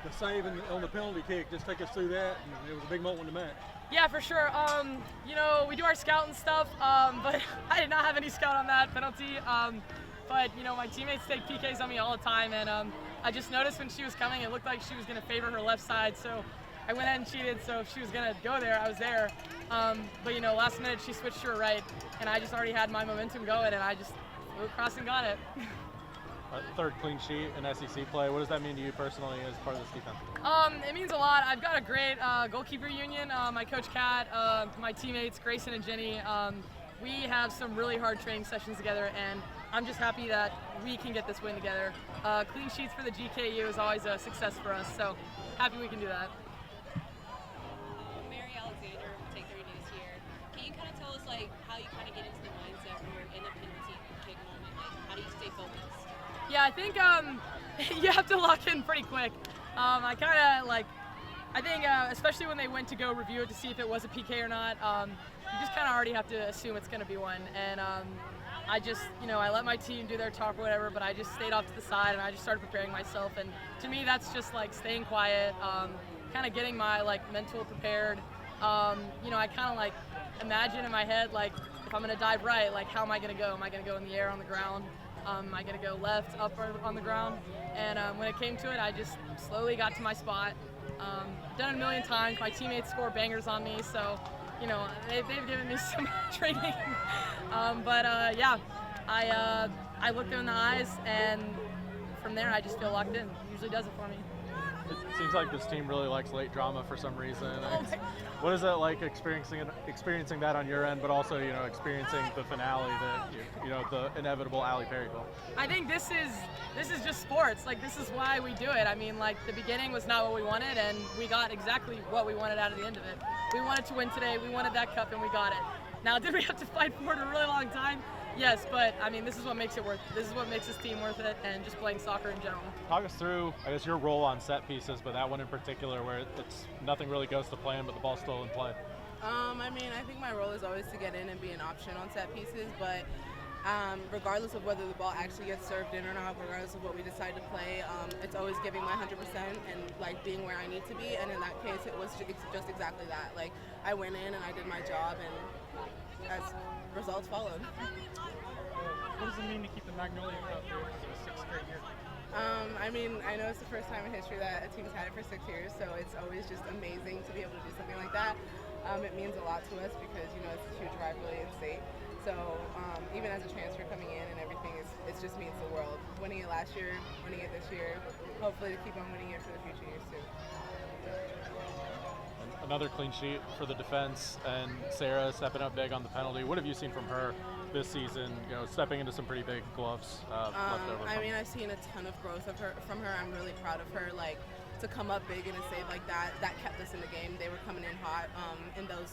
the save on the penalty kick. Just take us through that. And it was a big moment in the match. Yeah, for sure. You know, we do our scout and stuff, but I did not have any scout on that penalty. But, you know, my teammates take PKs on me all the time, and I just noticed when she was coming, it looked like she was going to favor her left side, so I went ahead and cheated, so if she was going to go there, I was there. But, you know, last minute she switched to her right, and I just already had my momentum going, and I just flew across and got it. Third clean sheet in SEC play. What does that mean to you personally as part of this defense? It means a lot. I've got a great goalkeeper union. My coach Kat, my teammates Grayson and Jenny. We have some really hard training sessions together, and I'm just happy that we can get this win together. Clean sheets for the GKU is always a success for us, so happy we can do that. Mary Alexander will take 30 days here. Can you kind of tell us like how you kind of get into the mindset when you're in a penalty kick moment? Like how do you stay focused? Yeah, I think you have to lock in pretty quick. I think especially when they went to go review it to see if it was a PK or not, you just kind of already have to assume it's going to be one. And I just, you know, I let my team do their talk or whatever, but I just stayed off to the side and I just started preparing myself. And to me, that's just like staying quiet, kind of getting my like mental prepared. You know, I kind of like imagine in my head, like if I'm going to dive right, like how am I going to go? Am I going to go in the air, on the ground? Am I going to go left, up, or on the ground? And when it came to it, I just slowly got to my spot. Done it a million times. My teammates score bangers on me, so you know they've given me some training. Yeah, I look them in the eyes, and from there I just feel locked in. Usually does it for me. It seems like this team really likes late drama for some reason. Oh What is it like experiencing that on your end, but also, you know, experiencing the finale, you know, the inevitable Allie Perry goal? I think this is just sports. Like this is why we do it. I mean, like the beginning was not what we wanted, and we got exactly what we wanted out of the end of it. We wanted to win today. We wanted that cup, and we got it. Now, did we have to fight for it a really long time? Yes, but I mean, this is what makes it worth it. This is what makes this team worth it, and just playing soccer in general. Talk us through, I guess, your role on set pieces, but that one in particular where it's nothing really goes to plan, but the ball's still in play. I mean, I think my role is always to get in and be an option on set pieces, but regardless of whether the ball actually gets served in or not, regardless of what we decide to play, it's always giving my 100% and like being where I need to be. And in that case, it was just exactly that. Like I went in and I did my job, and as results followed. What does it mean to keep the Magnolia Cup here for the 6th straight year? I mean, I know it's the first time in history that a team's had it for 6 years, so it's always just amazing to be able to do something like that. It means a lot to us because, you know, it's a huge rivalry in state. So even as a transfer coming in and everything, it just means the world. Winning it last year, winning it this year, hopefully to keep on winning it for the future years too. Another clean sheet for the defense, and Sarah stepping up big on the penalty. What have you seen from her this season? You know, stepping into some pretty big gloves left over. I mean, I've seen a ton of growth from her. I'm really proud of her. Like to come up big in a save like that kept us in the game. They were coming in hot in those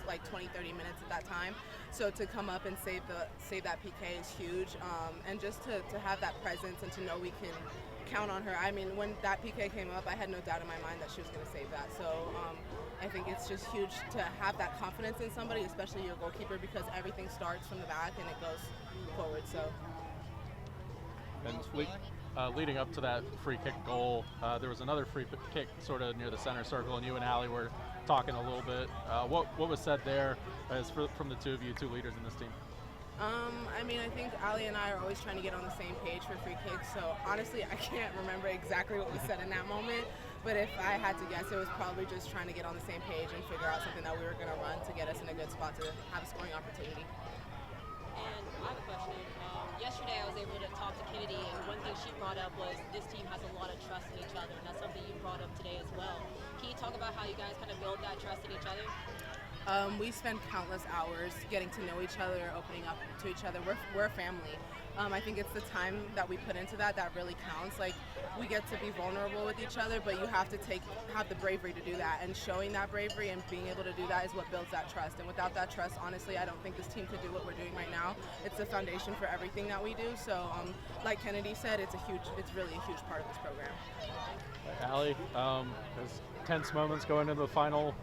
like 20-30 minutes at that time. So to come up and save that PK is huge. And just to have that presence and to know we can count on her. I mean, when that PK came up, I had no doubt in my mind that she was going to save that. So I think it's just huge to have that confidence in somebody, especially your goalkeeper, because everything starts from the back and it goes forward. So. And leading up to that free kick goal, there was another free kick sort of near the center circle, and you and Allie were talking a little bit. What was said there from the two of you, two leaders in this team? I mean, I think Allie and I are always trying to get on the same page for free kicks, so honestly, I can't remember exactly what was said in that moment, but if I had to guess, it was probably just trying to get on the same page and figure out something that we were going to run to get us in a good spot to have a scoring opportunity. And I have a question. Yesterday I was able to talk to Kennedy, and one thing she brought up was this team has a lot of trust in each other, and that's something you brought up today as well. Can you talk about how you guys kind of build that trust in each other? We spend countless hours getting to know each other, opening up to each other. We're a family. I think it's the time that we put into that really counts. Like, we get to be vulnerable with each other, but you have to have the bravery to do that. And showing that bravery and being able to do that is what builds that trust. And without that trust, honestly, I don't think this team could do what we're doing right now. It's the foundation for everything that we do. So, like Kennedy said, it's really a huge part of this program. Allie, there's tense moments going into the final,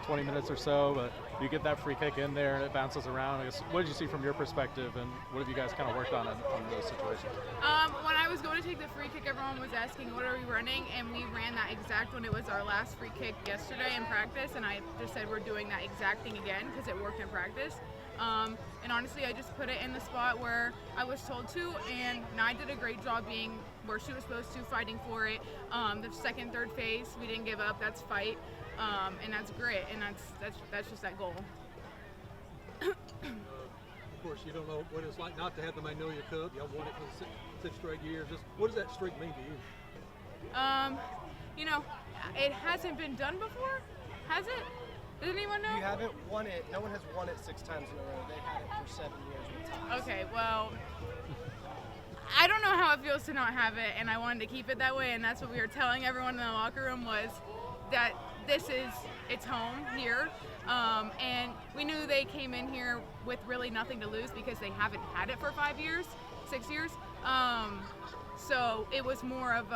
20 minutes or so, but you get that free kick in there and it bounces around. I guess, what did you see from your perspective, and what have you guys kind of worked on those situations? When I was going to take the free kick, everyone was asking, what are we running? And we ran that exact one. It was our last free kick yesterday in practice, and I just said we're doing that exact thing again because it worked in practice. And honestly, I just put it in the spot where I was told to, and Nye did a great job being where she was supposed to, fighting for it. The second, third phase, we didn't give up. That's fight, and that's grit, and that's just that goal. Of course, you don't know what it's like not to have the Magnolia Cup. Y'all won it for the sixth straight year. Just what does that streak mean to you? You know, it hasn't been done before, has it? Does anyone know? You haven't won it. No one has won it 6 times in a row. They had it for 7 years with ties. Okay, well, I don't know how it feels to not have it, and I wanted to keep it that way, and that's what we were telling everyone in the locker room was that it's home here. And we knew they came in here with really nothing to lose because they haven't had it for 6 years. So it was more of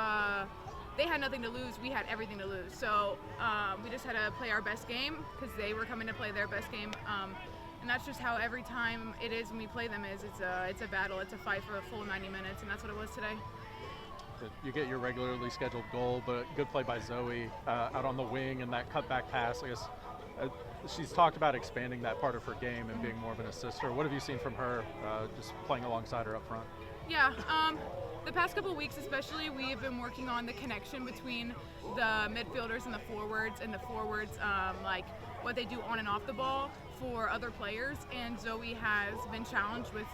they had nothing to lose, we had everything to lose. So we just had to play our best game because they were coming to play their best game. And that's just how every time it is when we play them is. It's a battle, it's a fight for a full 90 minutes, and that's what it was today. You get your regularly scheduled goal, but good play by Zoe out on the wing and that cutback pass. I guess she's talked about expanding that part of her game and being more of an assister. What have you seen from her just playing alongside her up front? Yeah, the past couple of weeks especially, we have been working on the connection between the midfielders and the forwards, like what they do on and off the ball for other players, and Zoe has been challenged with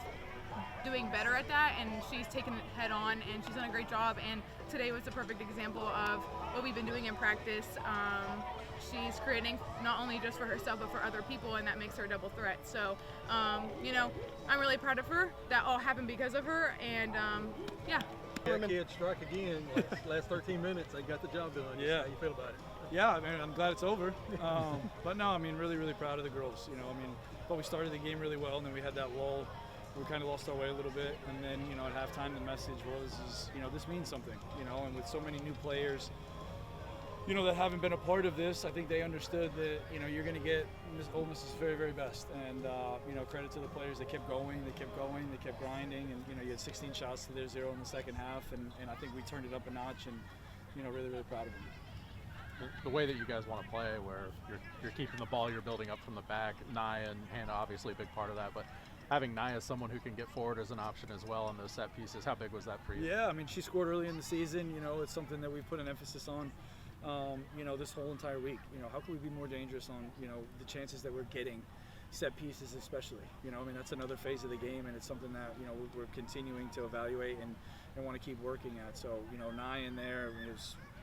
doing better at that, and she's taken it head on, and she's done a great job, and today was a perfect example of what we've been doing in practice. She's creating not only just for herself but for other people, and that makes her a double threat. So you know, I'm really proud of her. That all happened because of her, and yeah. Kids strike again. Last 13 minutes, they got the job done. Yeah. How you feel about it? Yeah, I mean, I'm glad it's over. But no, I mean, really, really proud of the girls. You know, I mean, thought we started the game really well, and then we had that lull. We kind of lost our way a little bit, and then, you know, at halftime the message was, you know, this means something, you know, and with so many new players, you know, that haven't been a part of this, I think they understood that, you know, you're going to get Ole Miss's very, very best, and, you know, credit to the players. They kept going, they kept grinding, and, you know, you had 16 shots to their 0 in the second half, and I think we turned it up a notch, and, you know, really, really proud of them. The way that you guys want to play, where you're keeping the ball, you're building up from the back. Naya and Hannah, obviously a big part of that, but having Naya as someone who can get forward as an option as well on those set pieces, how big was that for you? Yeah, I mean, she scored early in the season. You know, it's something that we've put an emphasis on, you know, this whole entire week. You know, how can we be more dangerous on, you know, the chances that we're getting, set pieces especially. You know, I mean, that's another phase of the game, and it's something that, you know, we're continuing to evaluate and want to keep working at. So, you know, Naya in there, I mean,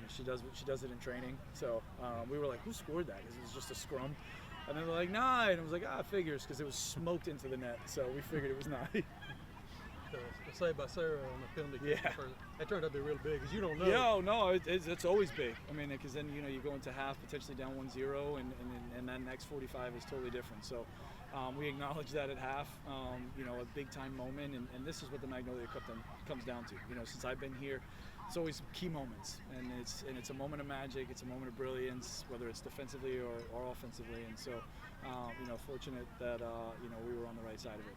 she does it in training. So we were like, who scored that? It was just a scrum. And then they're like, nah, and I was like, figures, because it was smoked into the net. So we figured it was not. The save by Sarah on the penalty kick. Yeah. That turned out to be real big, because you don't know. Yeah, no, it's always big. I mean, because then, you know, you go into half potentially down 1-0, and that next 45 is totally different. So we acknowledge that at half, you know, a big-time moment, and this is what the Magnolia Cup then comes down to. You know, since I've been here, it's always key moments, and it's a moment of magic, it's a moment of brilliance, whether it's defensively or offensively, and so, you know, fortunate that, you know, we were on the right side of it.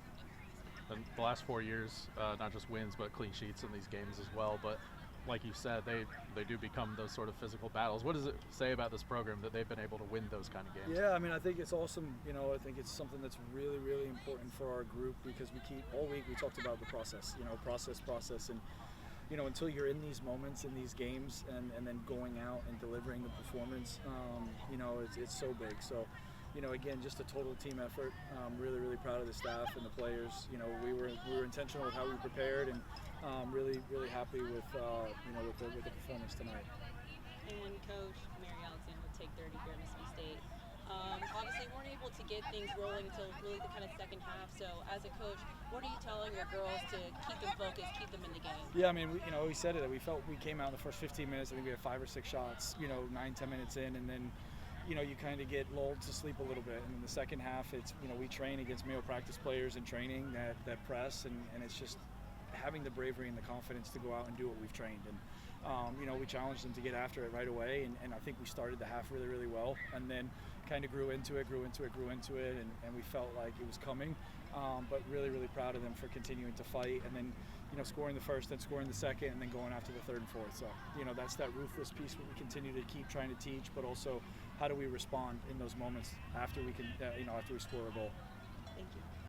And the last 4 years, not just wins, but clean sheets in these games as well, but like you said, they do become those sort of physical battles. What does it say about this program that they've been able to win those kind of games? Yeah, I mean, I think it's awesome. You know, I think it's something that's really, really important for our group, because all week we talked about the process, you know, process, and, you know, until you're in these moments, in these games, and then going out and delivering the performance, you know, it's so big. So, you know, again, just a total team effort. Really, really proud of the staff and the players. You know, we were intentional with how we prepared, and really, really happy with, you know, with the performance tonight. And Coach Mary Alexander would take 30 here at Mississippi State. Obviously, weren't able to get things rolling until really the kind of second half. So, as a coach, what are you telling your girls to keep them focused, keep them in the game? Yeah, I mean, you know, we said it. We felt we came out in the first 15 minutes. I think we had 5 or 6 shots. You know, 9-10 minutes in, and then, you know, you kind of get lulled to sleep a little bit. And in the second half, it's, you know, we train against male practice players in training that press, and it's just having the bravery and the confidence to go out and do what we've trained. And you know, we challenged them to get after it right away, and I think we started the half really, really well, and then kind of grew into it, and we felt like it was coming. But really, really proud of them for continuing to fight, and then, scoring the first, then scoring the second, and then going after the third and fourth. So, that's that ruthless piece we continue to keep trying to teach, but also how do we respond in those moments after we can, after we score a goal. Thank you.